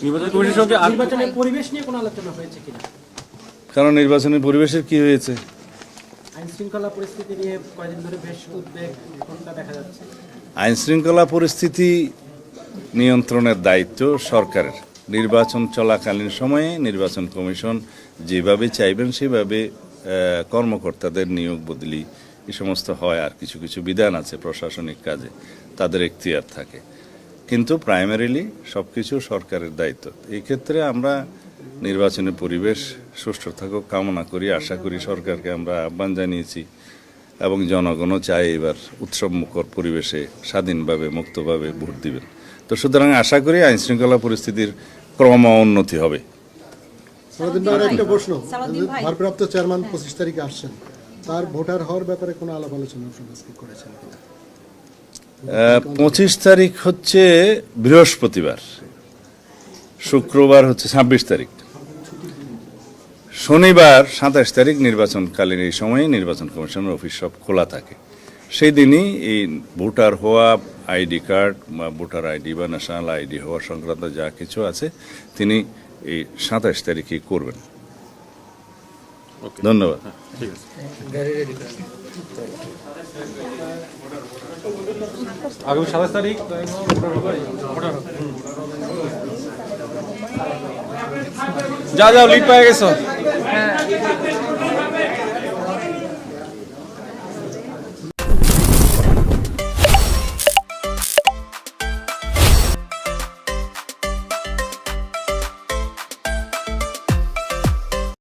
নির্বাচন কমিশনের সঙ্গে নির্বাচনের পরিবেশ নিয়ে কোনো আলোচনা হয়েছে কিনা? কারণ নির্বাচনের পরিবেশের কি হয়েছে? আইন শৃঙ্খলা পরিস্থিতি নিয়ে কয়েকদিন ধরে বেশ উদ্বেগ ঘটনা দেখা যাচ্ছে। আইন শৃঙ্খলা পরিস্থিতি নিয়ন্ত্রণের দায়িত্ব সরকারের। নির্বাচন চলাকালীন সময়ে নির্বাচন কমিশন যেভাবে চাইবেন সেভাবে কর্মকর্তাদের নিয়োগ বদলি এই সমস্ত হয়। আর কিছু কিছু বিধান আছে প্রশাসনিক কাজে, তাদের এখতিয়ার থাকে, কিন্তু প্রাইমারিলি সব কিছু সরকারের দায়িত্ব। এই ক্ষেত্রে আমরা নির্বাচনের পরিবেশ সুষ্ঠু থাকুক কামনা করি, আশা করি। সরকারকে আমরা আহ্বান জানিয়েছি এবং জনগণও চায় এবার উৎসবমুখর পরিবেশে স্বাধীনভাবে মুক্তভাবে ভোট দিবেন। তো সুতরাং আশা করি আইন শৃঙ্খলা পরিস্থিতির ক্রম উন্নতি হবে। একটা প্রশ্ন, ভারপ্রাপ্ত চেয়ারম্যান 25 তারিখে আসছেন, তার ভোটার হওয়ার ব্যাপারে কোনো আলাপ আলোচনা করেছেন? 25 তারিখ হচ্ছে বৃহস্পতিবার, শুক্রবার হচ্ছে 26 তারিখ, শনিবার 27 তারিখ নির্বাচনকালীন এই সময়ে নির্বাচন কমিশনের অফিস সব খোলা থাকে। সেই দিনই এই ভোটার হওয়া, আইডি কার্ড বা ভোটার আইডি বা ন্যাশনাল আইডি হওয়া সংক্রান্ত যা কিছু আছে তিনি এই 27 তারিখেই করবেন। ধন্যবাদ। আগামী 27 তারিখ যাও লিড পেয়ে গেছো।